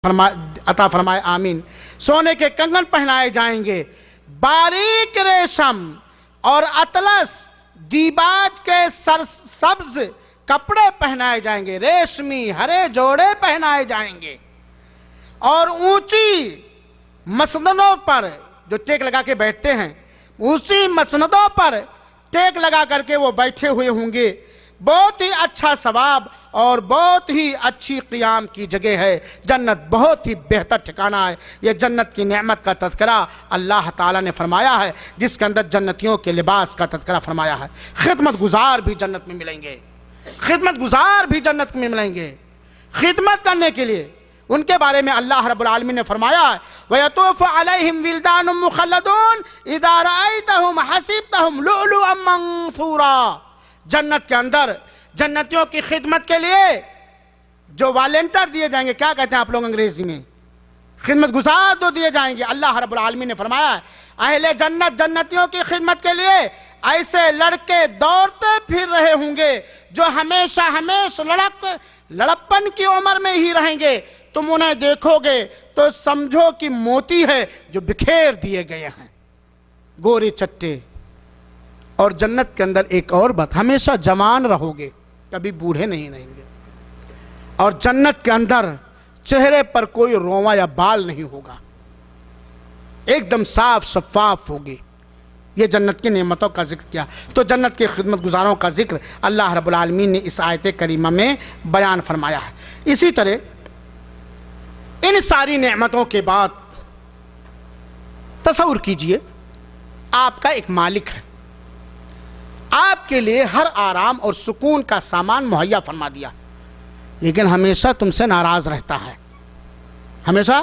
عطا فرمائے آمین۔ سونے کے کنگن پہنائے جائیں گے، باریک ریشم اور اطلس دیباج کے سبز کپڑے پہنائے جائیں گے، ریشمی ہرے جوڑے پہنائے جائیں گے، اور اونچی مسندوں پر جو ٹیک لگا کے بیٹھتے ہیں، اونچی مسندوں پر ٹیک لگا کر کے وہ بیٹھے ہوئے ہوں گے۔ بہت ہی اچھا ثواب اور بہت ہی اچھی قیام کی جگہ ہے۔ جنت بہت ہی بہتر ٹھکانہ ہے۔ یہ جنت کی نعمت کا تذکرہ اللہ تعالیٰ نے فرمایا ہے، جس کے اندر جنتیوں کے لباس کا تذکرہ فرمایا ہے۔ خدمت گزار بھی جنت میں ملیں گے، خدمت گزار بھی جنت میں ملیں گے، خدمت کرنے کے لیے۔ ان کے بارے میں اللہ رب العالمین نے فرمایا ہے وَيَطُوفُ عَلَيْهِمْ وِلْدَانٌ مُخَلَّدُونَ إِذَا رَأَيْتَهُمْ حَسِبْتَهُمْ لُؤْلُؤًا مَّنثُورًا۔ جنت کے اندر جنتیوں کی خدمت کے لیے جو والنٹر دیے جائیں گے، کیا کہتے ہیں آپ لوگ انگریزی میں؟ خدمت گزار جو دیے جائیں گے، اللہ رب العالمین نے فرمایا ہے اہل جنت جنتیوں کی خدمت کے لیے ایسے لڑکے دوڑتے پھر رہے ہوں گے جو ہمیشہ لڑپن کی عمر میں ہی رہیں گے۔ تم انہیں دیکھو گے تو سمجھو کہ موتی ہے جو بکھیر دیے گئے ہیں، گورے چٹے۔ اور جنت کے اندر ایک اور بات، ہمیشہ جوان رہو گے، کبھی بوڑھے نہیں رہیں گے۔ اور جنت کے اندر چہرے پر کوئی رواں یا بال نہیں ہوگا، ایک دم صاف شفاف ہوگی۔ یہ جنت کی نعمتوں کا ذکر کیا، تو جنت کے خدمت گزاروں کا ذکر اللہ رب العالمین نے اس آیت کریمہ میں بیان فرمایا ہے۔ اسی طرح ان ساری نعمتوں کے بعد تصور کیجئے آپ کا ایک مالک ہے، آپ کے لیے ہر آرام اور سکون کا سامان مہیا فرما دیا، لیکن ہمیشہ تم سے ناراض رہتا ہے، ہمیشہ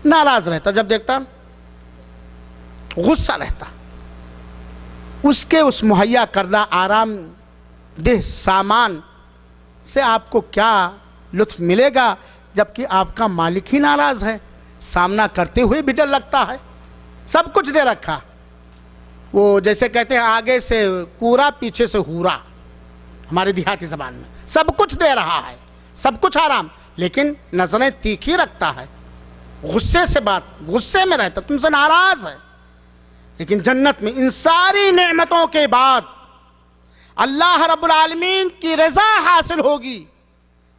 ناراض رہتا، جب دیکھتا غصہ رہتا۔ اس کے اس مہیا کردہ آرام دہ سامان سے آپ کو کیا لطف ملے گا جبکہ آپ کا مالک ہی ناراض ہے؟ سامنا کرتے ہوئے بھی ڈر لگتا ہے۔ سب کچھ دے رکھا، وہ جیسے کہتے ہیں آگے سے کورا پیچھے سے ہورا، ہمارے دیہاتی زبان میں سب کچھ دے رہا ہے، سب کچھ آرام، لیکن نظریں تیکھی رکھتا ہے، غصے میں رہتا، تم سے ناراض ہے۔ لیکن جنت میں ان ساری نعمتوں کے بعد اللہ رب العالمین کی رضا حاصل ہوگی،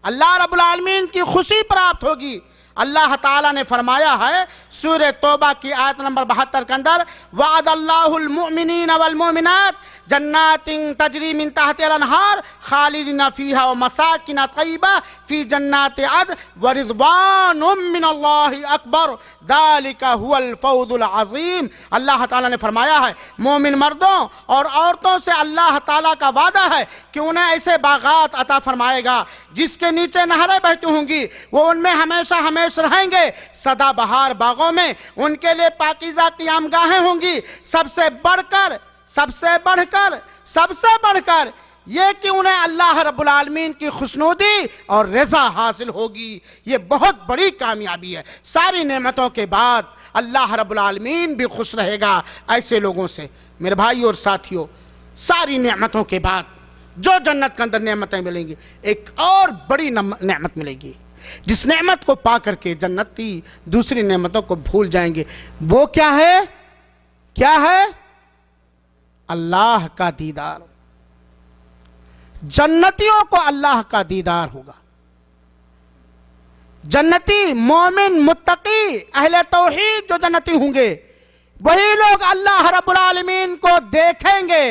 اللہ رب العالمین کی خوشی پراپت ہوگی۔ اللہ تعالیٰ نے فرمایا ہے سورہ توبہ کی آیت نمبر 72 کے اندر وعد اللہ المؤمنین والمؤمنات جنات تجری من تحتها الانہار خالدین فیہا ومساکن طیبہ فی جنات عدن ورضوان من اللہ اکبر ذالک هو الفوز العظیم۔ اللہ تعالیٰ نے فرمایا ہے مومن مردوں اور عورتوں سے اللہ تعالیٰ کا وعدہ ہے کہ انہیں ایسے باغات عطا فرمائے گا جس کے نیچے نہریں بہتی ہوں گی، وہ ان میں ہمیشہ رہیں گے، سدا بہار باغوں میں ان کے لیے پاکیزہ قیام گاہیں ہوں گی۔ سب سے بڑھ کر یہ کہ انہیں اللہ رب العالمین کی خوشنودی اور رضا حاصل ہوگی، یہ بہت بڑی کامیابی ہے۔ ساری نعمتوں کے بعد اللہ رب العالمین بھی خوش رہے گا ایسے لوگوں سے۔ میرے بھائی اور ساتھیوں، ساری نعمتوں کے بعد جو جنت کے اندر نعمتیں ملیں گی، ایک اور بڑی نعمت ملے گی جس نعمت کو پا کر کے جنتی دوسری نعمتوں کو بھول جائیں گے۔ وہ کیا ہے؟ کیا ہے؟ اللہ کا دیدار۔ جنتیوں کو اللہ کا دیدار ہوگا۔ جنتی مومن متقی اہل توحید جو جنتی ہوں گے، وہی لوگ اللہ رب العالمین کو دیکھیں گے،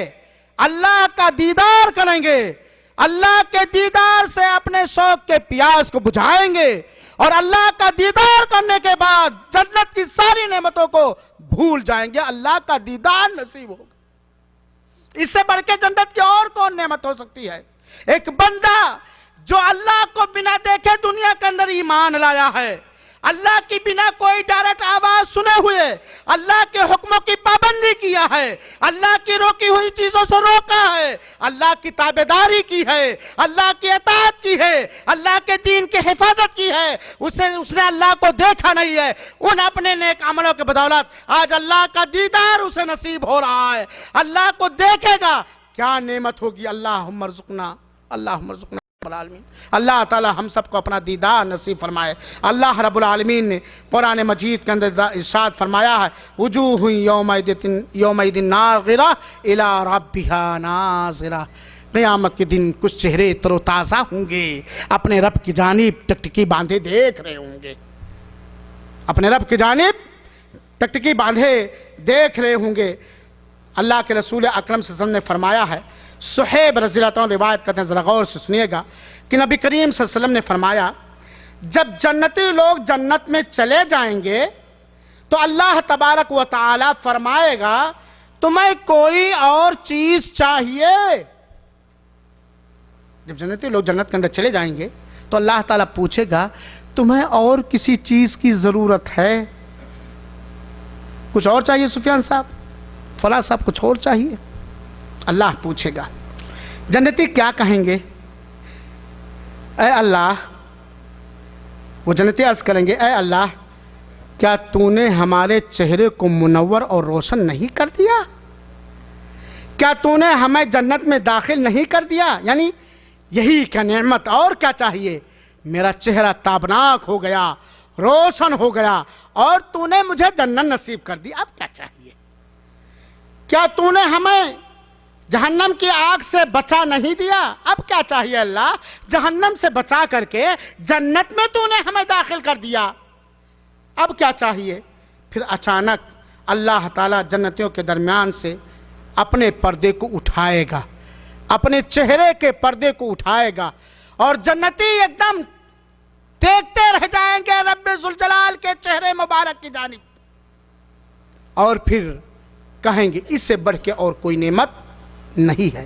اللہ کا دیدار کریں گے، اللہ کے دیدار سے اپنے شوق کے پیاس کو بجھائیں گے، اور اللہ کا دیدار کرنے کے بعد جنت کی ساری نعمتوں کو بھول جائیں گے۔ اللہ کا دیدار نصیب ہوگا۔ اس سے بڑھ کے جنت کی اور کون نعمت ہو سکتی ہے؟ ایک بندہ جو اللہ کو بنا دیکھے دنیا کے اندر ایمان لایا ہے، اللہ کی بنا کوئی ڈائریکٹ آواز سنے ہوئے اللہ کے حکموں کی پابندی کیا ہے، اللہ کی روکی ہوئی چیزوں سے روکا ہے، اللہ کی تابعداری کی ہے، اللہ کی اطاعت کی ہے، اللہ کے دین کی حفاظت کی ہے، اس نے اللہ کو دیکھا نہیں ہے، ان اپنے نیک عملوں کے بدولت آج اللہ کا دیدار اسے نصیب ہو رہا ہے، اللہ کو دیکھے گا، کیا نعمت ہوگی۔ اللہم ارزقنا، اللہم ارزقنا۔ العالمین اللہ تعالی ہم سب کو اپنا دیدار نصیب فرمائے۔ اللہ رب العالمین نے قرآن مجید کے اندر ارشاد فرمایا ہے وجوہ یومئذ ناظرہ الی ربہا ناظرہ، قیامت کے دن کچھ چہرے تر و تازہ ہوں گے، اپنے رب کی جانب ٹکٹکی باندھے دیکھ رہے ہوں گے، اپنے رب کی جانب ٹکٹکی باندھے دیکھ رہے ہوں گے۔ اللہ کے رسول اکرم صلی اللہ علیہ وسلم نے فرمایا ہے، صہیب رضی اللہ عنہ روایت کرتے ہیں، ذرا غور سے سنیے گا کہ نبی کریم صلی اللہ علیہ وسلم نے فرمایا جب جنتی لوگ جنت میں چلے جائیں گے تو اللہ تبارک و تعالی فرمائے گا تمہیں کوئی اور چیز چاہیے؟ جب جنتی لوگ جنت کے اندر چلے جائیں گے تو اللہ تعالیٰ پوچھے گا تمہیں اور کسی چیز کی ضرورت ہے؟ کچھ اور چاہیے سفیان صاحب، فلاں صاحب کچھ اور چاہیے؟ اللہ پوچھے گا۔ جنتی کیا کہیں گے؟ اے اللہ، وہ جنتی عرض کریں گے اے اللہ کیا تو نے ہمارے چہرے کو منور اور روشن نہیں کر دیا؟ کیا تو نے ہمیں جنت میں داخل نہیں کر دیا؟ یعنی یہی کیا نعمت، اور کیا چاہیے؟ میرا چہرہ تابناک ہو گیا، روشن ہو گیا، اور تو نے مجھے جنت نصیب کر دی، اب کیا چاہیے؟ کیا تو نے ہمیں جہنم کی آگ سے بچا نہیں دیا، اب کیا چاہیے اللہ؟ جہنم سے بچا کر کے جنت میں تو نے ہمیں داخل کر دیا، اب کیا چاہیے؟ پھر اچانک اللہ تعالیٰ جنتیوں کے درمیان سے اپنے پردے کو اٹھائے گا، اپنے چہرے کے پردے کو اٹھائے گا، اور جنتی ایک دم دیکھتے رہ جائیں گے رب ذوالجلال کے چہرے مبارک کی جانب، اور پھر کہیں گے اس سے بڑھ کے اور کوئی نعمت نہیں ہے۔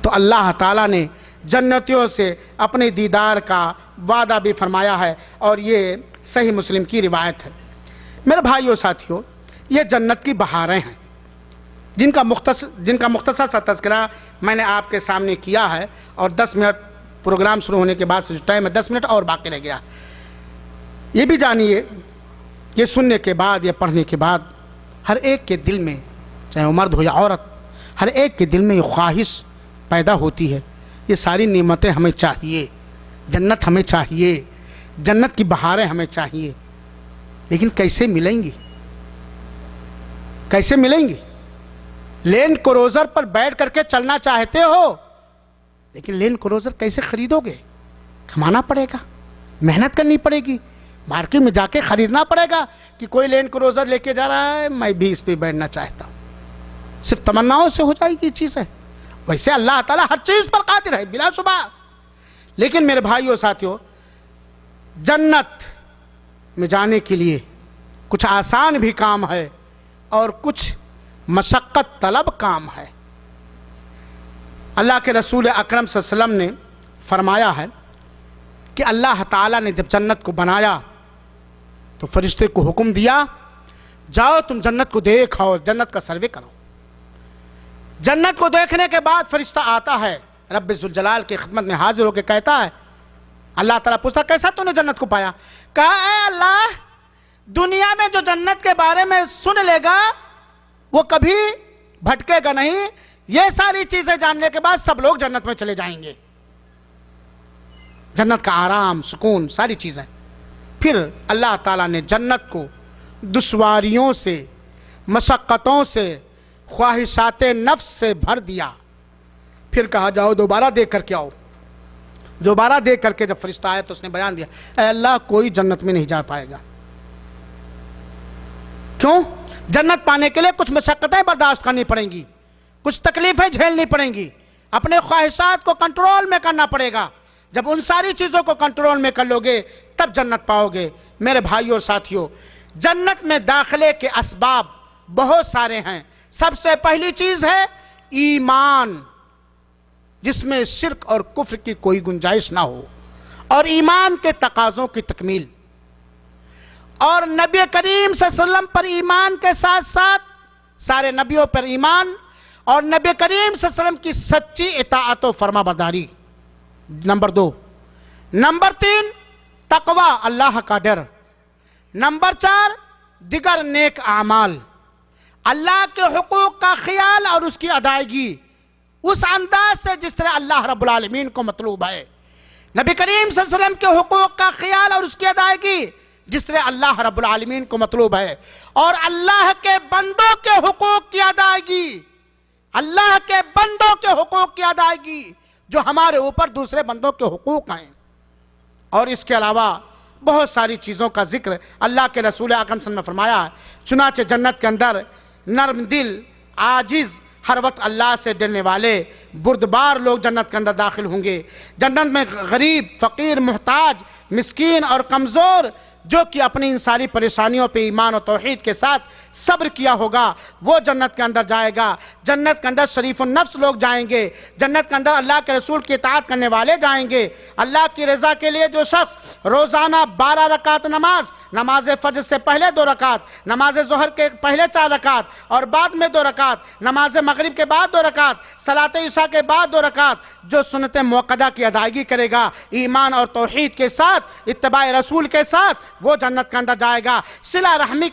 تو اللہ تعالیٰ نے جنتیوں سے اپنے دیدار کا وعدہ بھی فرمایا ہے، اور یہ صحیح مسلم کی روایت ہے۔ میرے بھائیو ساتھیو، یہ جنت کی بہاریں ہیں جن کا مختصر سا تذکرہ میں نے آپ کے سامنے کیا ہے، اور 10 منٹ پروگرام شروع ہونے کے بعد سے جو ٹائم ہے 10 منٹ اور باقی رہ گیا۔ یہ بھی جانیے، یہ سننے کے بعد، یہ پڑھنے کے بعد ہر ایک کے دل میں، چاہے وہ مرد ہو یا عورت، ہر ایک کے دل میں یہ خواہش پیدا ہوتی ہے یہ ساری نعمتیں ہمیں چاہیے، جنت ہمیں چاہیے، جنت کی بہاریں ہمیں چاہیے، لیکن کیسے ملیں گی؟ کیسے ملیں گی؟ لینڈ کروزر پر بیٹھ کر کے چلنا چاہتے ہو، لیکن لینڈ کروزر کیسے خریدو گے؟ کمانا پڑے گا، محنت کرنی پڑے گی، مارکیٹ میں جا کے خریدنا پڑے گا کہ کوئی لینڈ کروزر لے کے جا رہا ہے میں بھی اس پہ بیٹھنا چاہتا ہوں۔ صرف تمناؤں سے ہو جائے گی یہ چیز ہے؟ ویسے اللہ تعالیٰ ہر چیز پر قادر ہے بلا شبہ، لیکن میرے بھائیو ساتھیو، جنت میں جانے کے لیے کچھ آسان بھی کام ہے اور کچھ مشقت طلب کام ہے۔ اللہ کے رسول اکرم صلی اللہ علیہ وسلم نے فرمایا ہے کہ اللہ تعالیٰ نے جب جنت کو بنایا تو فرشتے کو حکم دیا جاؤ تم جنت کو دیکھو، جنت کا سروے کرو۔ جنت کو دیکھنے کے بعد فرشتہ آتا ہے، رب ذوالجلال کی خدمت میں حاضر ہو کے کہتا ہے، اللہ تعالیٰ پوچھتا کیسا تو نے جنت کو پایا؟ کہا اے اللہ، دنیا میں جو جنت کے بارے میں سن لے گا وہ کبھی بھٹکے گا نہیں، یہ ساری چیزیں جاننے کے بعد سب لوگ جنت میں چلے جائیں گے، جنت کا آرام، سکون، ساری چیزیں۔ پھر اللہ تعالیٰ نے جنت کو دشواریوں سے، مشقتوں سے، خواہشات نفس سے بھر دیا، پھر کہا جاؤ دوبارہ دیکھ کر کے آؤ۔ دوبارہ دیکھ کر کے جب فرشتہ آیا تو اس نے بیان دیا اے اللہ کوئی جنت میں نہیں جا پائے گا۔ کیوں؟ جنت پانے کے لیے کچھ مشقتیں برداشت کرنی پڑیں گی، کچھ تکلیفیں جھیلنی پڑیں گی، اپنے خواہشات کو کنٹرول میں کرنا پڑے گا۔ جب ان ساری چیزوں کو کنٹرول میں کر لو گے تب جنت پاؤ گے۔ میرے بھائیوں اور ساتھیوں، جنت میں داخلے کے اسباب بہت سارے ہیں۔ سب سے پہلی چیز ہے ایمان، جس میں شرک اور کفر کی کوئی گنجائش نہ ہو، اور ایمان کے تقاضوں کی تکمیل، اور نبی کریم صلی اللہ علیہ وسلم پر ایمان کے ساتھ ساتھ سارے نبیوں پر ایمان، اور نبی کریم صلی اللہ علیہ وسلم کی سچی اطاعت و فرما برداری، نمبر 2۔ نمبر 3 تقوی، اللہ کا ڈر۔ نمبر 4 دیگر نیک اعمال، اللہ کے حقوق کا خیال اور اس کی ادائیگی۔ اس انداز سے جس طرح اللہ رب العالمین کو مطلوب ہے، نبی کریم صلی اللہ علیہ وسلم کے حقوق کا خیال اور اس کی ادائیگی جس طرح اللہ رب العالمین کو مطلوب ہے، اور اللہ کے بندوں کے حقوق کی ادائیگی، اللہ کے بندوں کے حقوق کی ادائیگی جو ہمارے اوپر دوسرے بندوں کے حقوق ہیں، اور اس کے علاوہ بہت ساری چیزوں کا ذکر اللہ کے رسول اکرم صلی اللہ علیہ وسلم نے فرمایا ہے۔ چنانچہ جنت کے اندر نرم دل، عاجز، ہر وقت اللہ سے ڈرنے والے، بردبار لوگ جنت کے اندر داخل ہوں گے۔ جنت میں غریب، فقیر، محتاج، مسکین اور کمزور جو کہ اپنی ان ساری پریشانیوں پہ ایمان و توحید کے ساتھ صبر کیا ہوگا وہ جنت کے اندر جائے گا۔ جنت کے اندر شریف النفس لوگ جائیں گے، جنت کے اندر اللہ کے رسول کی اطاعت کرنے والے جائیں گے۔ اللہ کی رضا کے لیے جو شخص روزانہ 12 رکعت نماز فجر سے پہلے 2 رکعت، نماز ظہر کے پہلے 4 رکعت اور بعد میں 2 رکعت، نماز مغرب کے بعد 2 رکعت، صلاۃ عشاء کے بعد 2 رکعت، جو سنت موقدہ کی ادائیگی کرے گا ایمان اور توحید کے ساتھ، اتباع رسول کے ساتھ، وہ جنت کے اندر جائے گا۔ صلہ رحمی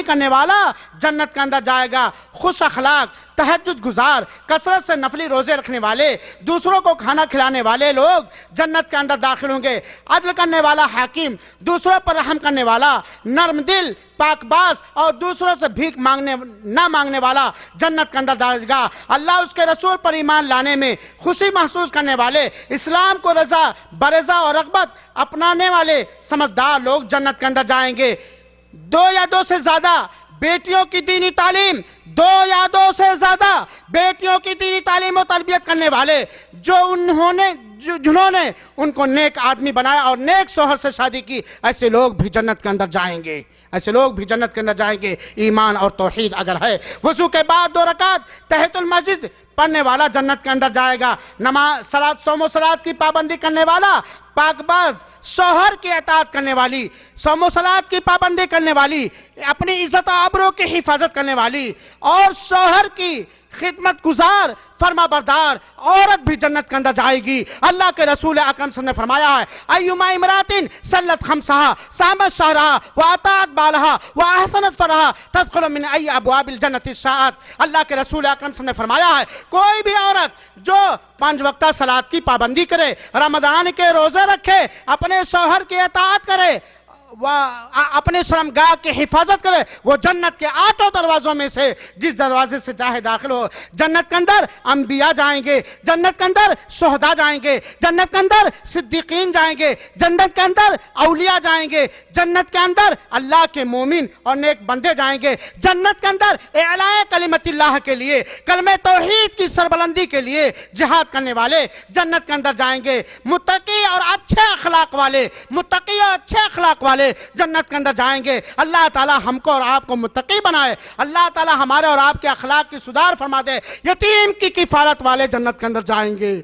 کرنے والا جنت کے اندر جائے گا۔ خوش اخلاق، تہجد گزار، کثرت سے نفلی روزے رکھنے والے، دوسروں کو کھانا کھلانے والے لوگ جنت کے اندر داخل ہوں گے۔ عدل کرنے والا حاکم، دوسروں پر رحم کرنے والا، نرم دل، پاک باز اور دوسروں سے بھیک نہ مانگنے والا جنت کے اندر جائے گا۔ اللہ اس کے رسول پر ایمان لانے میں خوشی محسوس کرنے والے، اسلام کو برضا اور رغبت اپنانے والے سمجھدار لوگ جنت کے اندر جائیں گے۔ 2 یا 2 سے زیادہ بیٹیوں کی دینی تعلیم، 2 یا 2 سے زیادہ بیٹیوں کی دینی تعلیم و تربیت کرنے والے جنہوں نے ان کو نیک آدمی بنایا اور نیک شوہر سے شادی کی، ایسے لوگ بھی جنت کے اندر جائیں گے۔ ایمان اور توحید اگر ہے۔ وضو کے بعد 2 رکعت تحیۃ المسجد پڑھنے والا جنت کے اندر جائے گا۔ صوم و صلات کی پابندی کرنے والا، پاک باز، شوہر کی اطاعت کرنے والی، صوم و صلات کی پابندی کرنے والی، اپنی عزت و آبرو کی حفاظت کرنے والی اور شوہر کی خدمت گزار، فرما بردار عورت بھی جنت کے اندر جائے گی۔ اللہ کے رسول اکرم صلی اللہ علیہ وسلم نے فرمایا ہے، ایما امراتن صلت خمسہا صامت شہرہا واطاعت بالہا واحسنت فرہا تدخل من ای ابواب الجنت الشاءت۔ اللہ کے رسول اکرم صلی اللہ علیہ وسلم نے فرمایا ہے، کوئی بھی عورت جو 5 وقتہ صلات کی پابندی کرے، رمضان کے روزے رکھے، اپنے شوہر کی اطاعت کرے، اپنے شرمگاہ کی حفاظت کرے، وہ جنت کے 8 دروازوں میں سے جس دروازے سے چاہے داخل ہو۔ جنت کے اندر انبیاء جائیں گے، جنت کے اندر شہداء جائیں گے، جنت کے اندر صدیقین جائیں گے، جنت کے اندر اولیاء جائیں گے، جنت کے اندر اللہ کے مومن اور نیک بندے جائیں گے، جنت کے اندر اعلاء کلمت اللہ کے لیے، کلمہ توحید کی سربلندی کے لیے جہاد کرنے والے جنت کے اندر جائیں گے۔ متقی اور اچھے اخلاق والے جنت کے اندر جائیں گے۔ اللہ تعالی ہم کو اور آپ کو متقی بنائے، اللہ تعالی ہمارے اور آپ کے اخلاق کی سدھار فرما دے۔ یتیم کی کفالت والے جنت کے اندر جائیں گے،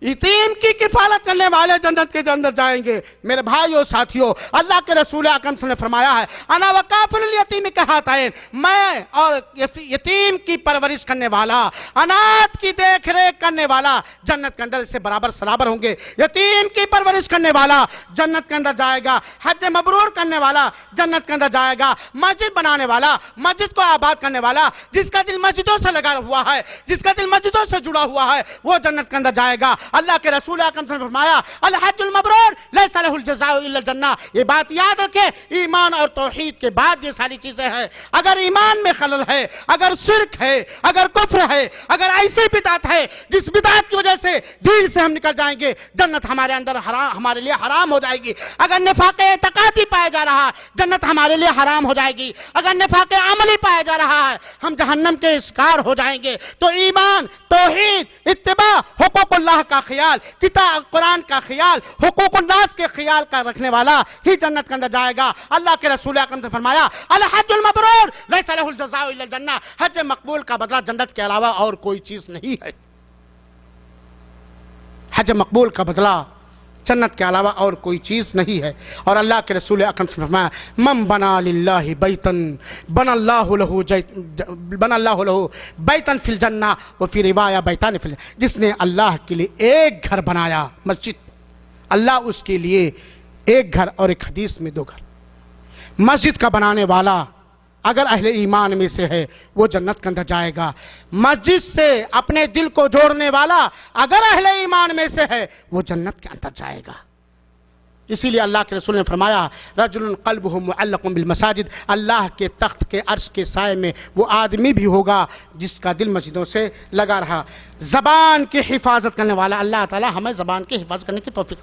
یتیم کی کفالت کرنے والے جنت کے اندر جائیں گے۔ میرے بھائیو ساتھیو، اللہ کے رسول اکرم صلی اللہ علیہ وسلم نے فرمایا ہے، انا وکافل الیتیم کہاتین، میں اور یتیم کی پرورش کرنے والا، انات کی دیکھ ریکھ کرنے والا جنت کے اندر اس سے برابر ہوں گے۔ یتیم کی پرورش کرنے والا جنت کے اندر جائے گا، حج مبرور کرنے والا جنت کے اندر جائے گا، مسجد بنانے والا، مسجد کو آباد کرنے والا، جس کا دل مسجدوں سے لگا ہوا ہے، جس کا دل مسجدوں سے جڑا ہوا ہے، وہ جنت کے اندر جائے گا۔ اللہ کے رسول اکرم صلی اللہ علیہ وسلم نے فرمایا، الحج المبرور لیس لہ الجزاء الا الجنہ۔ یہ بات یاد رکھیں، ایمان اور توحید کے بعد یہ ساری چیزیں ہیں۔ اگر ایمان میں خلل ہے، اگر شرک ہے، اگر کفر ہے، اگر ایسی بدعت ہے جس بدعت کی وجہ سے دین سے ہم نکل جائیں گے، جنت ہمارے لیے حرام ہو جائے گی۔ اگر نفاق اعتقادی پایا جا رہا ہے، جنت ہمارے لیے حرام ہو جائے گی۔ اگر نفاق عملی پایا جا رہا ہے، ہم جہنم کے شکار ہو جائیں گے۔ تو ایمان، توحید، اتباع، حقوق اللہ کا خیال، کتاب قرآن کا خیال، حقوق الناس کے خیال کا رکھنے والا ہی جنت کے اندر جائے گا۔ اللہ کے رسول اکرم نے فرمایا، الحج المبرور لیس لہ الجزاء الا الجنہ۔ حج مقبول کا بدلہ جنت کے علاوہ اور کوئی چیز نہیں ہے۔ حج مقبول کا بدلہ جنت کے علاوہ اور کوئی چیز نہیں ہے۔ اور اللہ کے رسول اکرم نے فرمایا، من بنا للہ بیتا بنا اللہ لہ بیتا فی الجنہ وفی روایہ بیتان فی الجنہ۔ جس نے اللہ کے لیے ایک گھر بنایا، مسجد، اللہ اس کے لیے ایک گھر، اور ایک حدیث میں 2 گھر۔ مسجد کا بنانے والا اگر اہل ایمان میں سے ہے وہ جنت کے اندر جائے گا۔ مسجد سے اپنے دل کو جوڑنے والا اگر اہل ایمان میں سے ہے وہ جنت کے اندر جائے گا۔ اسی لیے اللہ کے رسول نے فرمایا رجل قلبہ معلق بالمساجد، اللہ کے تخت کے عرش کے سائے میں وہ آدمی بھی ہوگا جس کا دل مسجدوں سے لگا رہا۔ زبان کی حفاظت کرنے والا، اللہ تعالی ہمیں زبان کی حفاظت کرنے کی توفیق،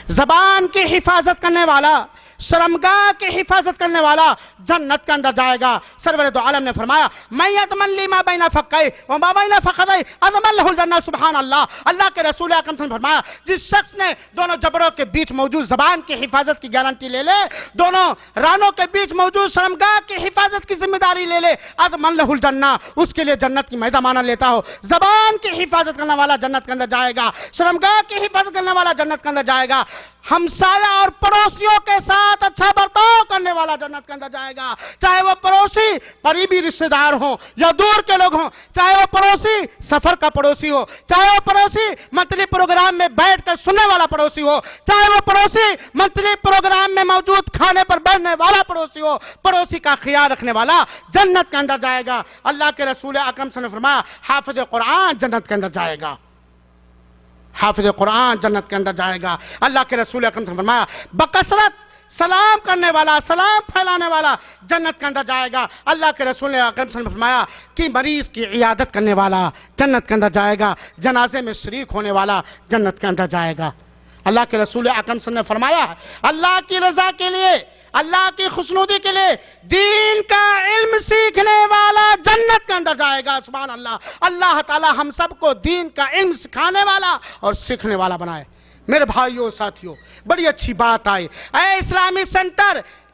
زبان کی حفاظت کرنے والا، شرمگاہ کی حفاظت کرنے والا جنت کے اندر جائے گا۔ سرور دو عالم نے فرمایا من یتمن لی ما بین فکیہ وما بین فخذیہ اضمن لہ الجنہ، سبحان اللہ۔ اللہ کے رسول اکرم صلی اللہ علیہ وسلم نے فرمایا جس شخص نے دونوں جبڑوں کے بیچ موجود زبان کی حفاظت کی گارنٹی لے لے، دونوں رانوں کے بیچ موجود شرمگاہ کی حفاظت کی ذمہ داری لے لے، اضمن لہ الجنہ، اس کے لیے جنت کی میں ضمانت لیتا ہوں۔ زبان کی حفاظت کرنے والا جنت کے اندر جائے گا، شرمگاہ کی حفاظت کرنے والا جنت کے اندر جائے گا، ہمسایہ اور پڑوسیوں کے ساتھ اچھا برتاؤ کرنے والا جنت کے اندر جائے گا، چاہے وہ پڑوسی قریبی رشتہ دار ہوں یا دور کے لوگ ہوں، چاہے وہ پڑوسی سفر کا پڑوسی ہو، چاہے وہ پڑوسی منتھلی پروگرام میں بیٹھ کر سننے والا پڑوسی ہو، چاہے وہ پڑوسی منتھلی پروگرام میں موجود کھانے پر بیٹھنے والا پڑوسی ہو، پڑوسی کا خیال رکھنے والا جنت کے اندر جائے گا۔ اللہ کے رسول اکرم صلی اللہ علیہ وسلم نے فرمایا حافظ قرآن جنت کے اندر جائے گا، حافظ قرآن جنت کے اندر جائے گا۔ اللہ کے رسول اکرم صلی اللہ علیہ وسلم نے فرمایا بکثرت سلام کرنے والا، سلام پھیلانے والا جنت کے اندر جائے گا۔ اللہ کے رسول اکرم صلی اللہ علیہ وسلم نے فرمایا کہ مریض کی عیادت کرنے والا جنت کے اندر جائے گا، جنازے میں شریک ہونے والا جنت کے اندر جائے گا۔ اللہ کے رسول اکرم صلی اللہ علیہ وسلم نے فرمایا اللہ کی رضا کے لیے، اللہ کی خوشنودی کے لیے دین کا علم سیکھنے والا جنت کے اندر جائے گا۔ سبحان اللہ۔ اللہ تعالی ہم سب کو دین کا علم سکھانے والا اور سیکھنے والا بنائے۔ میرے بھائیوں ساتھیوں، بڑی اچھی بات آئی، اے اسلامی سینٹر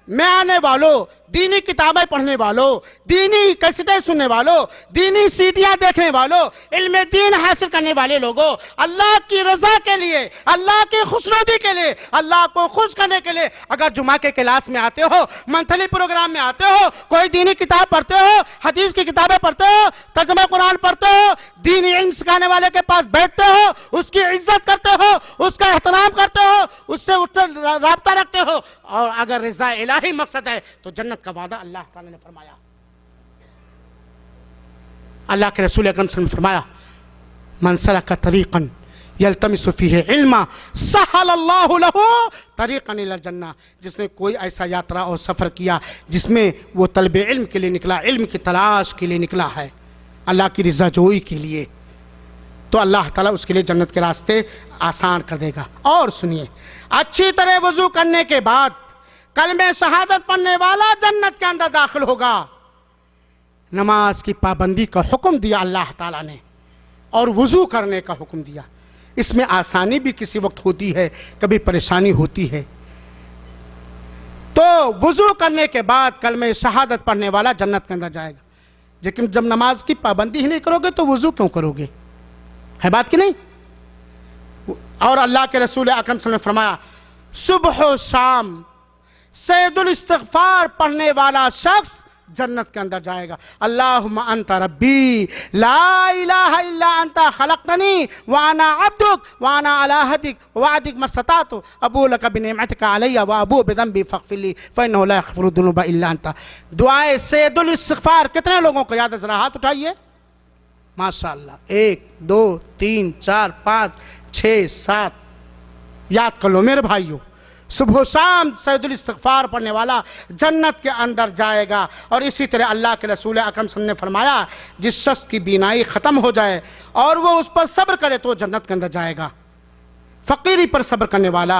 میں آنے والوں، دینی کتابیں پڑھنے والوں، دینی کیسٹیں سننے والوں، دینی سیڈیاں دیکھنے والوں، علم دین حاصل کرنے والے لوگوں، اللہ کی رضا کے لیے، اللہ کی خوشنودی کے لیے، اللہ کو خوش کرنے کے لیے اگر جمعہ کے کلاس میں آتے ہو، منتھلی پروگرام میں آتے ہو، کوئی دینی کتاب پڑھتے ہو، حدیث کی کتابیں پڑھتے ہو، ترجمہ قرآن پڑھتے ہو، دینی علم سکھانے والے کے پاس بیٹھتے ہو، اس کی عزت کرتے ہو، اس کا احترام کرتے ہو، اس سے رابطہ رکھتے ہو، اور اگر رضا الہی مقصد ہے تو جنت کا وعدہ اللہ تعالی نے فرمایا۔ اللہ کے رسول اکرم صلی اللہ علیہ وسلم نے فرمایا من سلک طریقا یلتمس فیہ علما سہل اللہ لہ طریقا الی الجنہ، جس نے کوئی ایسا یاترا اور سفر کیا جس میں وہ طلب علم کے لیے نکلا، علم کی تلاش کے لیے نکلا ہے، اللہ کی رضا جوئی کے لیے، تو اللہ تعالیٰ اس کے لیے جنت کے راستے آسان کر دے گا۔ اور سنیے، اچھی طرح وضو کرنے کے بعد کلمہ شہادت پڑھنے والا جنت کے اندر داخل ہوگا۔ نماز کی پابندی کا حکم دیا اللہ تعالیٰ نے اور وضو کرنے کا حکم دیا۔ اس میں آسانی بھی کسی وقت ہوتی ہے، کبھی پریشانی ہوتی ہے، تو وضو کرنے کے بعد کلمہ شہادت پڑھنے والا جنت کے اندر جائے گا۔ لیکن جب نماز کی پابندی ہی نہیں کرو گے تو وضو کیوں کرو گے؟ ہے بات کی نہیں؟ اور اللہ کے رسول اکرم صلی اللہ علیہ وسلم نے فرمایا صبح و شام سید الاستغفار پڑھنے والا شخص جنت کے اندر جائے گا۔ اللہم انت ربی لا الہ الا انت خلقتنی وانا عبدک وانا علی عہدک ووعدک ما استطعت ابوء لک بنعمتک علی وابوء بذنبی فاغفر لی فانہ لا یغفر الذنوب الا انت۔ دعائے سید الاستغفار کتنے لوگوں کو یاد ہے؟ ذرا ہاتھ اٹھائیے۔ ماشاءاللہ، 1 2 3 4 5 6 7 یاد کر لو میرے بھائیوں۔ صبح و شام سید الاستغفار پڑھنے والا جنت کے اندر جائے گا۔ اور اسی طرح اللہ کے رسول اکرم صلی اللہ علیہ وسلم نے فرمایا جس شخص کی بینائی ختم ہو جائے اور وہ اس پر صبر کرے تو جنت کے اندر جائے گا۔ فقیری پر صبر کرنے والا،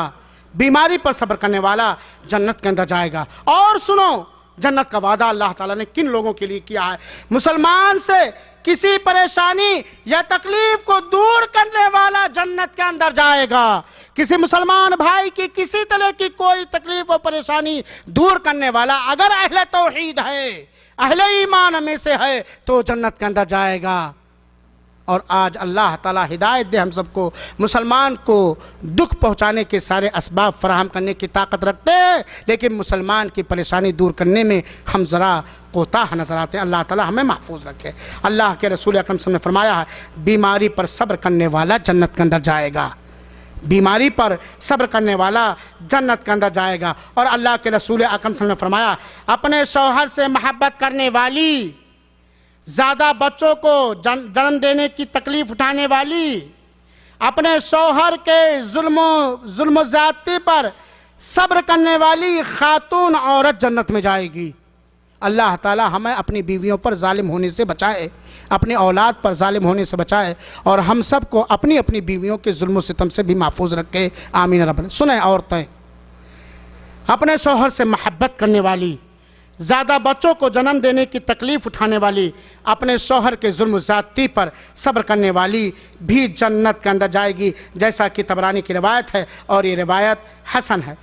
بیماری پر صبر کرنے والا جنت کے اندر جائے گا۔ اور سنو، جنت کا وعدہ اللہ تعالیٰ نے کن لوگوں کے لیے کیا ہے؟ مسلمان سے کسی پریشانی یا تکلیف کو دور کرنے والا جنت کے اندر جائے گا۔ کسی مسلمان بھائی کی کسی طرح کی کوئی تکلیف و پریشانی دور کرنے والا اگر اہل توحید ہے، اہل ایمان میں سے ہے تو جنت کے اندر جائے گا۔ اور آج اللہ تعالیٰ ہدایت دے ہم سب کو، مسلمان کو دکھ پہنچانے کے سارے اسباب فراہم کرنے کی طاقت رکھتے ہیں، لیکن مسلمان کی پریشانی دور کرنے میں ہم ذرا کوتاہ نظر آتے ہیں۔ اللہ تعالیٰ ہمیں محفوظ رکھے۔ اللہ کے رسول اکرم صلی اللہ علیہ وسلم نے فرمایا ہے بیماری پر صبر کرنے والا جنت کے اندر جائے گا، بیماری پر صبر کرنے والا جنت کے اندر جائے گا۔ اور اللہ کے رسول اکرم صلی اللہ علیہ وسلم نے فرمایا اپنے شوہر سے محبت کرنے والی، زیادہ بچوں کو جنم دینے کی تکلیف اٹھانے والی، اپنے شوہر کے ظلم و زیادتی پر صبر کرنے والی خاتون عورت جنت میں جائے گی۔ اللہ تعالی ہمیں اپنی بیویوں پر ظالم ہونے سے بچائے، اپنی اولاد پر ظالم ہونے سے بچائے، اور ہم سب کو اپنی اپنی بیویوں کے ظلم و ستم سے بھی محفوظ رکھے، آمین رب۔ سنیں عورتیں، اپنے شوہر سے محبت کرنے والی، زیادہ بچوں کو جنم دینے کی تکلیف اٹھانے والی، اپنے شوہر کے ظلم و زیادتی پر صبر کرنے والی بھی جنت کے اندر جائے گی، جیسا کہ طبرانی کی روایت ہے، اور یہ روایت حسن ہے۔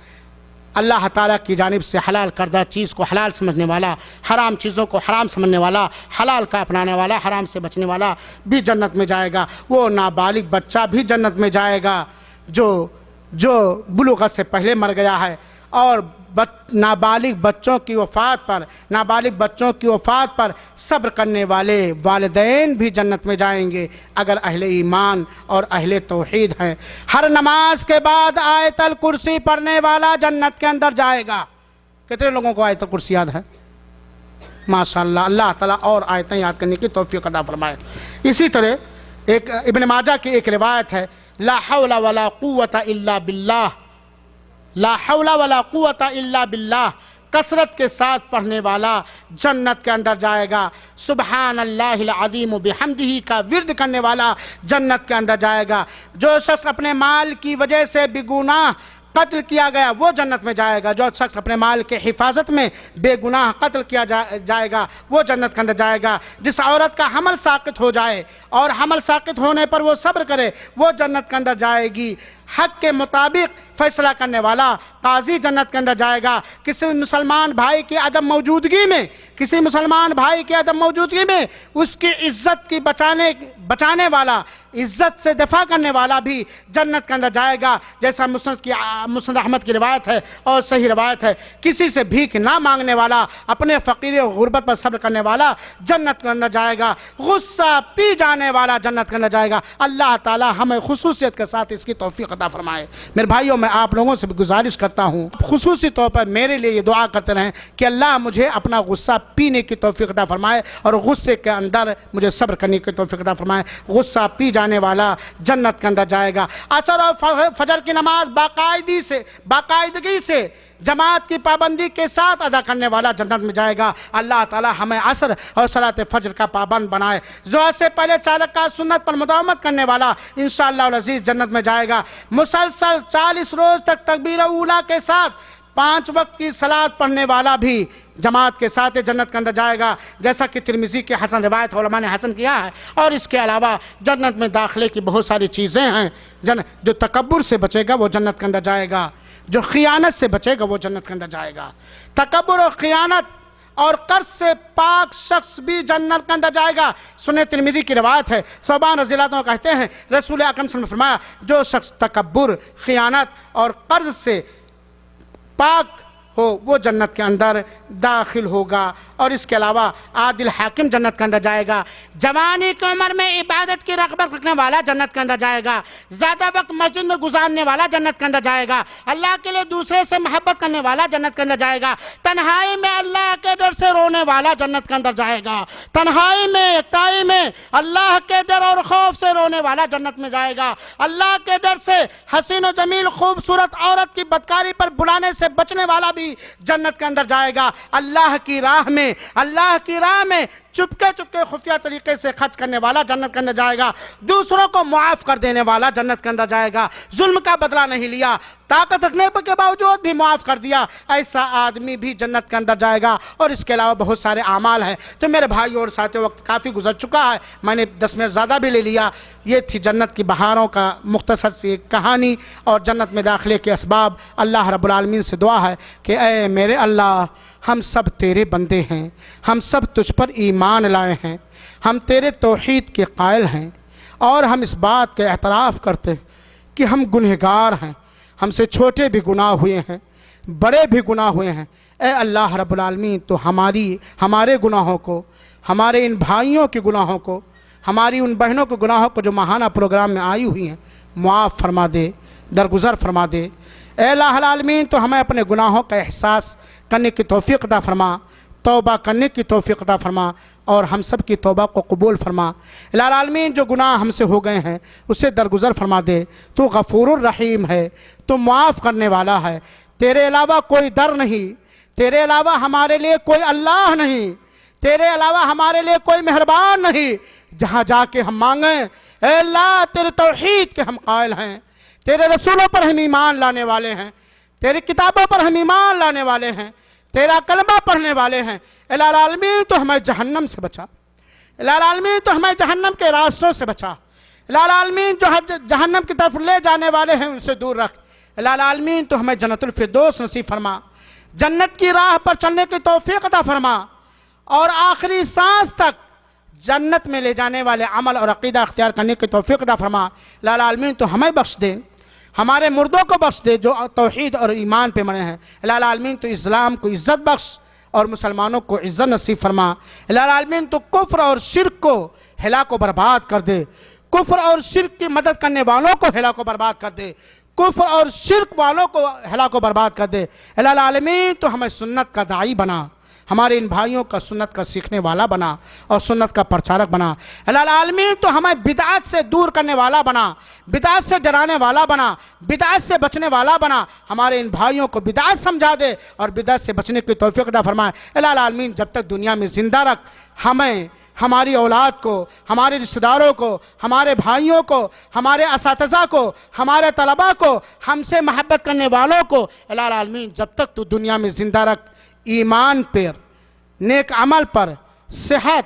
اللہ تعالیٰ کی جانب سے حلال کردہ چیز کو حلال سمجھنے والا، حرام چیزوں کو حرام سمجھنے والا، حلال کا اپنانے والا، حرام سے بچنے والا بھی جنت میں جائے گا۔ وہ نابالغ بچہ بھی جنت میں جائے گا جو بلوغت سے پہلے مر گیا ہے، اور نابالغ بچوں کی وفات پر صبر کرنے والے والدین بھی جنت میں جائیں گے اگر اہل ایمان اور اہل توحید ہیں۔ ہر نماز کے بعد آیت الکرسی پڑھنے والا جنت کے اندر جائے گا۔ کتنے لوگوں کو آیت الکرسی یاد ہے؟ ماشاءاللہ، اللہ تعالیٰ اور آیتیں یاد کرنے کی توفیق عطا فرمائے۔ اسی طرح ایک ابن ماجہ کی ایک روایت ہے، لا حول ولا قوت الا باللہ، لا حول ولا قوت الا باللہ، کثرت کے ساتھ پڑھنے والا جنت کے اندر جائے گا۔ سبحان اللہ العظیم بحمدہ کا ورد کرنے والا جنت کے اندر جائے گا۔ جو شخص اپنے مال کی وجہ سے بے گناہ قتل کیا گیا وہ جنت میں جائے گا۔ جو شخص اپنے مال کے حفاظت میں بے گناہ قتل کیا جائے گا وہ جنت کے اندر جائے گا۔ جس عورت کا حمل ساقط ہو جائے اور حمل ساقط ہونے پر وہ صبر کرے وہ جنت کے اندر جائے گی۔ حق کے مطابق فیصلہ کرنے والا قاضی جنت کے اندر جائے گا۔ کسی مسلمان بھائی کی عدم موجودگی میں اس کی عزت کی بچانے والا، عزت سے دفاع کرنے والا بھی جنت کے اندر جائے گا، جیسا مسند احمد کی روایت ہے اور صحیح روایت ہے۔ کسی سے بھیک نہ مانگنے والا، اپنے فقیر و غربت پر صبر کرنے والا جنت کے اندر جائے گا۔ غصہ پی جانے والا جنت کے اندر جائے گا۔ اللہ تعالی ہمیں خصوصیت کے ساتھ اس کی توفیق عطا فرمائے۔ میرے بھائیوں، میں آپ لوگوں سے بھی گزارش کرتا ہوں، خصوصی طور پر میرے لیے یہ دعا کرتے رہیں کہ اللہ مجھے اپنا غصہ پینے کی توفیق عطا فرمائے اور غصے کے اندر مجھے صبر کرنے کی توفیق عطا فرمائے۔ غصہ پی جانے والا جنت کے اندر جائے گا۔ عصر اور فجر کی نماز باقاعدگی سے جماعت کی پابندی کے ساتھ ادا کرنے والا جنت میں جائے گا۔ اللہ تعالی ہمیں عصر اور صلاۃ فجر کا پابند بنائے۔ ظہر سے پہلے 4 رکعت سنت پر مداومت کرنے والا انشاءاللہ العزیز جنت میں جائے گا۔ مسلسل 40 روز تک تکبیر اولیٰ کے ساتھ 5 وقت کی صلاۃ پڑھنے والا بھی جماعت کے ساتھ جنت کے اندر جائے گا، جیسا کہ ترمذی کی حسن روایت علماء نے حسن کیا ہے۔ اور اس کے علاوہ جنت میں داخلے کی بہت ساری چیزیں ہیں۔ جو تکبر سے بچے گا وہ جنت کے اندر جائے گا، جو خیانت سے بچے گا وہ جنت کے اندر جائے گا۔ تکبر اور خیانت اور قرض سے پاک شخص بھی جنت کے اندر جائے گا۔ سنن ترمذی کی روایت ہے، ثوبان رضی اللہ عنہ کہتے ہیں رسول اکرم صلی اللہ علیہ وسلم نے فرمایا جو شخص تکبر، خیانت اور قرض سے پاک ہو وہ جنت کے اندر داخل ہوگا۔ اور اس کے علاوہ عادل حاکم جنت کے اندر جائے گا۔ جوانی کی عمر میں عبادت کی رغبت رکھنے والا جنت کے اندر جائے گا۔ زیادہ وقت مسجد میں گزارنے والا جنت کے اندر جائے گا۔ اللہ کے لیے دوسرے سے محبت کرنے والا جنت کے اندر جائے گا۔ تنہائی میں اللہ کے ڈر سے رونے والا جنت کے اندر جائے گا۔ تنہائی میں، تائی میں اللہ کے ڈر اور خوف سے رونے والا جنت میں جائے گا۔ اللہ کے ڈر سے حسین و جمیل خوبصورت عورت کی بدکاری پر بلانے سے بچنے والا بھی جنت کے اندر جائے گا۔ اللہ کی راہ میں چپکے خفیہ طریقے سے خرچ کرنے والا جنت کے اندر جائے گا۔ دوسروں کو معاف کر دینے والا جنت کے اندر جائے گا۔ ظلم کا بدلہ نہیں لیا، طاقت رکھنے کے باوجود بھی معاف کر دیا، ایسا آدمی بھی جنت کے اندر جائے گا۔ اور اس کے علاوہ بہت سارے اعمال ہیں۔ تو میرے بھائیوں اور ساتھیوں، وقت کافی گزر چکا ہے، میں نے 10 منٹ زیادہ بھی لے لیا۔ یہ تھی جنت کی بہاروں کا مختصر سی ایک کہانی اور جنت میں داخلے کے اسباب۔ اللہ رب العالمین سے دعا ہے کہ اے میرے اللہ، ہم سب تیرے بندے ہیں، ہم سب تجھ پر ایمان لائے ہیں، ہم تیرے توحید کے قائل ہیں اور ہم اس بات کا اعتراف کرتے ہیں کہ ہم گنہگار ہیں، ہم سے چھوٹے بھی گناہ ہوئے ہیں، بڑے بھی گناہ ہوئے ہیں۔ اے اللہ رب العالمین، تو ہمارے گناہوں کو، ہمارے ان بھائیوں کے گناہوں کو، ہماری ان بہنوں کے گناہوں کو جو ماہانہ پروگرام میں آئی ہوئی ہیں معاف فرما دے۔ درگزر فرما دے۔ اے الہ العالمین تو ہمیں اپنے گناہوں کا احساس کرنے کی توفیق عطا فرما، توبہ کرنے کی توفیق عطا فرما اور ہم سب کی توبہ کو قبول فرما۔ الہ العالمین جو گناہ ہم سے ہو گئے ہیں اسے درگزر فرما دے۔ تو غفور الرحیم ہے، تو معاف کرنے والا ہے، تیرے علاوہ کوئی در نہیں، تیرے علاوہ ہمارے لیے کوئی اللہ نہیں، تیرے علاوہ ہمارے لیے کوئی مہربان نہیں۔ جہاں جا کے ہم مانگیں اے اللہ تیرے توحید کے ہم قائل ہیں، تیرے رسولوں پر ہم ایمان لانے والے ہیں، تیری کتابوں پر ہم ایمان لانے والے ہیں، تیرا کلمہ پڑھنے والے ہیں۔ الہ العالمین تو ہمیں جہنم سے بچا، الہ العالمین تو ہمیں جہنم کے راستوں سے بچا، الہ العالمین جو جہنم کی طرف لے جانے والے ہیں ان سے دور رکھ۔ الہ العالمین تو ہمیں جنت الفردوس نصیب فرما، جنت کی راہ پر چلنے کی توفیق عطا فرما اور آخری سانس تک جنت میں لے جانے والے عمل اور عقیدہ اختیار کرنے کی توفیق عطا فرما۔ الہ العالمین تو ہمیں بخش دے، ہمارے مردوں کو بخش دے جو توحید اور ایمان پہ مرے ہیں۔ الہ العالمین تو اسلام کو عزت بخش اور مسلمانوں کو عزت نصیب فرما۔ الہ العالمین تو کفر اور شرک کو ہلاک و برباد کر دے، کفر اور شرک کی مدد کرنے والوں کو ہلاک و برباد کر دے، کفر اور شرک والوں کو ہلاک و برباد کر دے۔ الہ العالمین تو ہمیں سنت کا داعی بنا، ہمارے ان بھائیوں کا سنت کا سیکھنے والا بنا اور سنت کا پرچارک بنا۔ الہ العالمین تو ہمیں بدعات سے دور کرنے والا بنا، بدعات سے ڈرانے والا بنا، بدعات سے بچنے والا بنا۔ ہمارے ان بھائیوں کو بدعات سمجھا دے اور بدعات سے بچنے کی توفیق عطا فرمائے۔ الہ العالمین جب تک دنیا میں زندہ رکھ ہمیں، ہماری اولاد کو، ہمارے رشتہ داروں کو، ہمارے بھائیوں کو، ہمارے اساتذہ کو، ہمارے طلباء کو، ہم سے محبت کرنے والوں کو الہ العالمین جب تک تو دنیا میں زندہ رکھ ایمان پر، نیک عمل پر، صحت،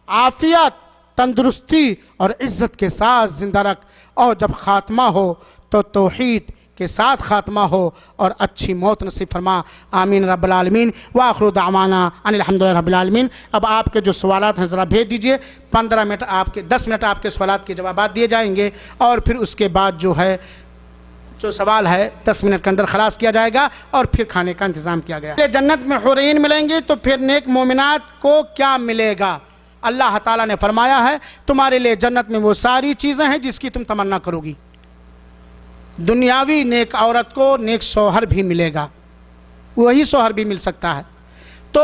عافیت، تندرستی اور عزت کے ساتھ زندہ رکھ، اور جب خاتمہ ہو تو توحید کے ساتھ خاتمہ ہو اور اچھی موت نصیب فرما۔ آمین رب العالمین وآخر دعوانا ان الحمدللہ رب العالمین۔ اب آپ کے جو سوالات ہیں ذرا بھیج دیجئے، 15 منٹ آپ کے 10 منٹ آپ کے سوالات کے جوابات دیے جائیں گے اور پھر اس کے بعد جو ہے جو سوال ہے 10 منٹ کے اندر خلاص کیا جائے گا اور پھر کھانے کا انتظام کیا گیا ہے۔ جنت میں حورین ملیں گی تو پھر نیک مومنات کو کیا ملے گا؟ اللہ تعالیٰ نے فرمایا ہے تمہارے لیے جنت میں وہ ساری چیزیں ہیں جس کی تم تمنا کرو گی۔ دنیاوی نیک عورت کو نیک شوہر بھی ملے گا، وہی شوہر بھی مل سکتا ہے۔ تو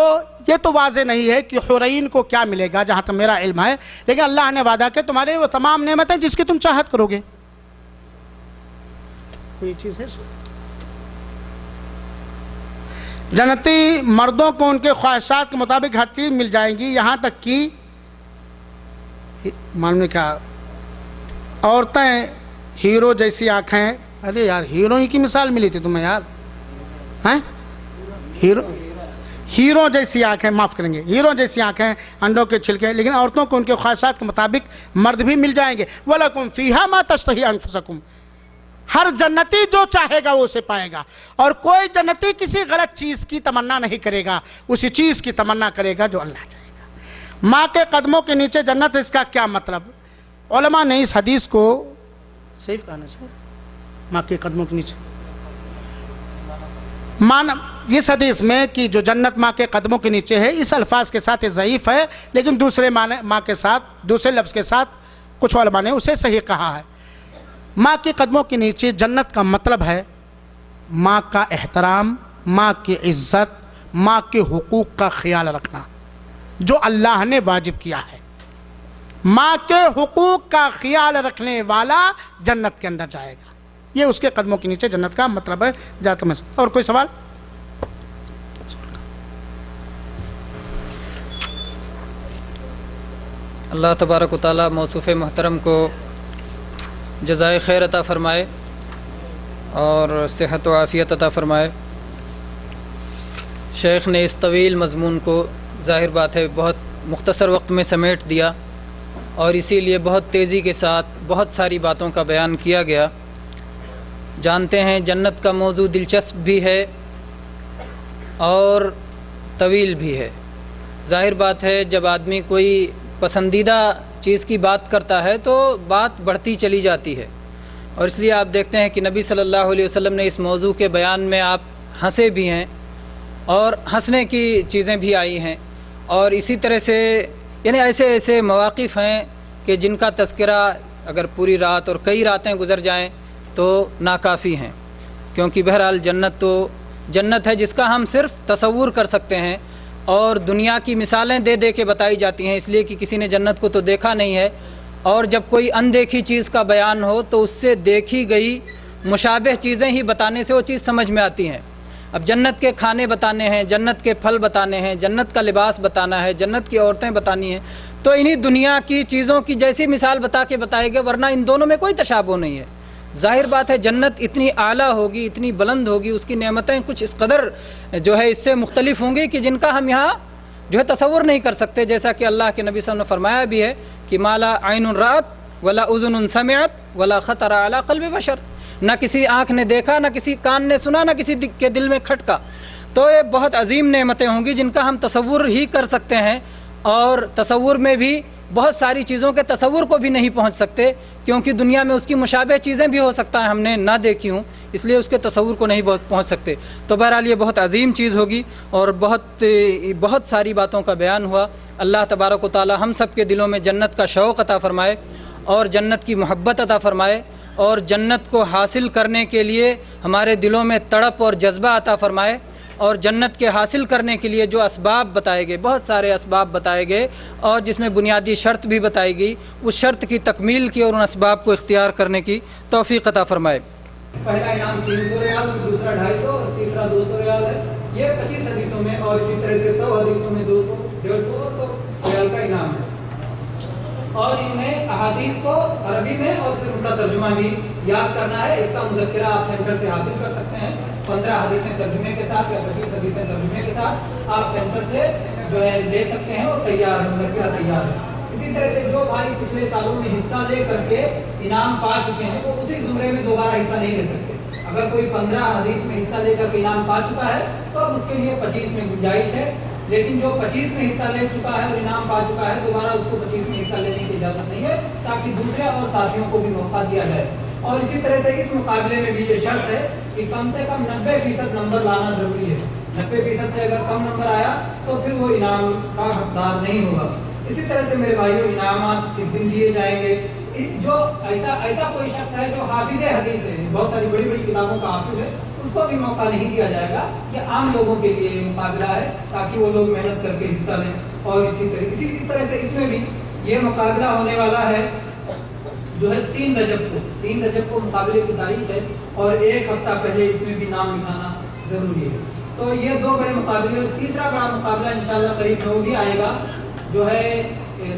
یہ تو واضح نہیں ہے کہ حورین کو کیا ملے گا جہاں تک میرا علم ہے، لیکن اللہ نے وعدہ کہ تمہارے وہ تمام نعمتیں جس کی تم چاہت کرو گے۔ کوئی چیز ہے جنتی مردوں کو ان کے خواہشات کے مطابق ہر چیز مل جائے گی، یہاں تک کہ معلوم ہے کیا عورتیں ہیرو جیسی آنکھیں۔ ارے یار ہیروئن کی مثال ملی تھی تمہیں یار، ہیں ہیرو جیسی آنکھیں، معاف کریں گے، ہیرو جیسی آنکھیں، انڈوں کے چھلکے، لیکن عورتوں کو ان کے خواہشات کے مطابق مرد بھی مل جائیں گے۔ وَلَكُمْ فِيهَا مَا تَشْتَهِي أَنفُسُكُمْ، ہر جنتی جو چاہے گا وہ اسے پائے گا، اور کوئی جنتی کسی غلط چیز کی تمنا نہیں کرے گا، اسی چیز کی تمنا کرے گا جو اللہ چاہے گا۔ ماں کے قدموں کے نیچے جنت، اس کا کیا مطلب؟ علماء نے اس حدیث کو صحیح کہا نا سر، ماں کے قدموں کے نیچے اس حدیث میں کہ جو جنت ماں کے قدموں کے نیچے ہے، اس الفاظ کے ساتھ یہ ضعیف ہے، لیکن دوسرے ماں کے ساتھ، دوسرے لفظ کے ساتھ کچھ علماء نے اسے صحیح کہا ہے۔ ماں کے قدموں کے نیچے جنت کا مطلب ہے ماں کا احترام، ماں کی عزت، ماں کے حقوق کا خیال رکھنا جو اللہ نے واجب کیا ہے۔ ماں کے حقوق کا خیال رکھنے والا جنت کے اندر جائے گا، یہ اس کے قدموں کے نیچے جنت کا مطلب ہے۔ جاتا میں اور کوئی سوال؟ اللہ تبارک و تعالی موصوف محترم کو جزائے خیر عطا فرمائے اور صحت و عافیت عطا فرمائے۔ شیخ نے اس طویل مضمون کو ظاہر بات ہے بہت مختصر وقت میں سمیٹ دیا، اور اسی لیے بہت تیزی کے ساتھ بہت ساری باتوں کا بیان کیا گیا۔ جانتے ہیں جنت کا موضوع دلچسپ بھی ہے اور طویل بھی ہے۔ ظاہر بات ہے جب آدمی کوئی پسندیدہ چیز کی بات کرتا ہے تو بات بڑھتی چلی جاتی ہے، اور اس لیے آپ دیکھتے ہیں کہ نبی صلی اللہ علیہ وسلم نے اس موضوع کے بیان میں آپ ہنسے بھی ہیں اور ہنسنے کی چیزیں بھی آئی ہیں، اور اسی طرح سے یعنی ایسے مواقف ہیں کہ جن کا تذکرہ اگر پوری رات اور کئی راتیں گزر جائیں تو ناکافی ہیں، کیونکہ بہرحال جنت تو جنت ہے جس کا ہم صرف تصور کر سکتے ہیں، اور دنیا کی مثالیں دے دے کے بتائی جاتی ہیں، اس لیے کہ کسی نے جنت کو تو دیکھا نہیں ہے، اور جب کوئی اندیکھی چیز کا بیان ہو تو اس سے دیکھی گئی مشابہ چیزیں ہی بتانے سے وہ چیز سمجھ میں آتی ہیں۔ اب جنت کے کھانے بتانے ہیں، جنت کے پھل بتانے ہیں، جنت کا لباس بتانا ہے، جنت کی عورتیں بتانی ہیں، تو انہی دنیا کی چیزوں کی جیسی مثال بتا کے بتائے گا، ورنہ ان دونوں میں کوئی تشابہ نہیں ہے۔ ظاہر بات ہے جنت اتنی اعلیٰ ہوگی، اتنی بلند ہوگی، اس کی نعمتیں کچھ اس قدر جو ہے اس سے مختلف ہوں گی کہ جن کا ہم یہاں جو ہے تصور نہیں کر سکتے، جیسا کہ اللہ کے نبی صلی اللہ علیہ وسلم نے فرمایا بھی ہے کہ مالا عین رات ولا اذن سمعت ولا خطر علی قلب بشر، نہ کسی آنکھ نے دیکھا، نہ کسی کان نے سنا، نہ کسی کے دل میں کھٹکا۔ تو یہ بہت عظیم نعمتیں ہوں گی جن کا ہم تصور ہی کر سکتے ہیں، اور تصور میں بھی بہت ساری چیزوں کے تصور کو بھی نہیں پہنچ سکتے، کیونکہ دنیا میں اس کی مشابہ چیزیں بھی ہو سکتا ہے ہم نے نہ دیکھی ہوں، اس لیے اس کے تصور کو نہیں پہنچ سکتے۔ تو بہرحال یہ بہت عظیم چیز ہوگی، اور بہت ساری باتوں کا بیان ہوا۔ اللہ تبارک و تعالی ہم سب کے دلوں میں جنت کا شوق عطا فرمائے، اور جنت کی محبت عطا فرمائے، اور جنت کو حاصل کرنے کے لیے ہمارے دلوں میں تڑپ اور جذبہ عطا فرمائے، اور جنت کے حاصل کرنے کے لیے جو اسباب بتائے گئے، بہت سارے اسباب بتائے گئے، اور جس میں بنیادی شرط بھی بتائی گئی، اس شرط کی تکمیل کی اور ان اسباب کو اختیار کرنے کی توفیق عطا فرمائے۔ پہلا انعام 300 ریال، دوسرا 250 اور تیسرا 200 ریال ہے، یہ 25 حدیثوں میں، اور اسی طرح سے 100 حدیثوں میں 200، 150 اور 100 ریال کا انعام ہے۔ اور ان میں احادیث کو عربی میں اور پھر ان کا ترجمہ بھی یاد کرنا ہے۔ اس کا مذکرہ آپ سینٹر سے حاصل کر سکتے ہیں، 15 حدیثیں ترجمے کے ساتھ یا 25 حدیثیں ترجمے کے ساتھ آپ سینٹر سے جو ہے لے سکتے ہیں، اور تیار ہے، مذکرہ تیار ہے۔ اسی طرح سے جو بھائی پچھلے سالوں میں حصہ لے کر کے انعام پا چکے ہیں وہ اسی زمرے میں دوبارہ حصہ نہیں لے سکتے۔ اگر کوئی 15 حدیث میں حصہ لے کر کے انعام پا چکا ہے تو اب اس کے لیے 25 میں گنجائش ہے، لیکن جو 25 میں حصہ لے چکا ہے اور انعام پا چکا ہے دوبارہ اس کو 25 میں حصہ لینے کی اجازت نہیں ہے، تاکہ دوسرے اور ساتھیوں کو بھی موقع دیا جائے۔ اور اسی طرح سے اس مقابلے میں بھی یہ شرط ہے کہ کم سے کم 90% نمبر لانا ضروری ہے۔ 90% سے اگر کم نمبر آیا تو پھر وہ انعام کا حقدار نہیں ہوگا۔ اسی طرح سے میرے بھائیوں انعامات کس دن دیے جائیں گے؟ جو ایسا کوئی شخص ہے جو حافظ حدیث ہے، بہت ساری بڑی بڑی کتابوں کا حافظ ہے، اس کو بھی موقع نہیں دیا جائے گا۔ یہ عام لوگوں کے لیے یہ مقابلہ ہے تاکہ وہ لوگ محنت کر کے حصہ لیں۔ اور اسی طرح سے اس میں بھی یہ مقابلہ ہونے والا ہے جو ہے 3 رجب کو مقابلے کی تاریخ ہے، اور 1 ہفتہ پہلے اس میں بھی نام لکھانا ضروری ہے۔ تو یہ 2 بڑے مقابلے، تیسرا بڑا مقابلہ انشاءاللہ قریب میں وہ بھی آئے گا، جو ہے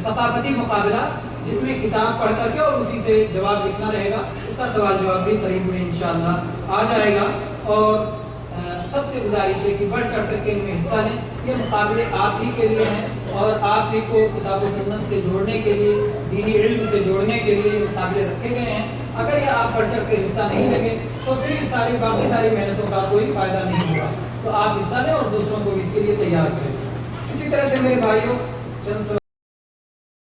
ثقافتی مقابلہ، جس میں کتاب پڑھ کر کے اور اسی سے جواب لکھنا رہے گا۔ اس کا سوال جواب بھی قریب میں انشاءاللہ آ جائے گا۔ اور سب سے گزارش ہے کہ بڑھ چڑھ کر کے ان میں حصہ لیں۔ یہ مقابلے آپ ہی کے لیے ہیں، اور آپ ہی کو کتاب و سنت سے جوڑنے کے لیے، دینی علم سے جوڑنے کے لیے مقابلے رکھے گئے ہیں۔ اگر یہ آپ بڑھ چڑھ کے حصہ نہیں لگے تو پھر باقی ساری محنتوں کا کوئی فائدہ نہیں ہوگا۔ تو آپ حصہ لیں اور دوسروں کو بھی اس کے لیے تیار کریں۔ اسی طرح سے میرے بھائیوں چند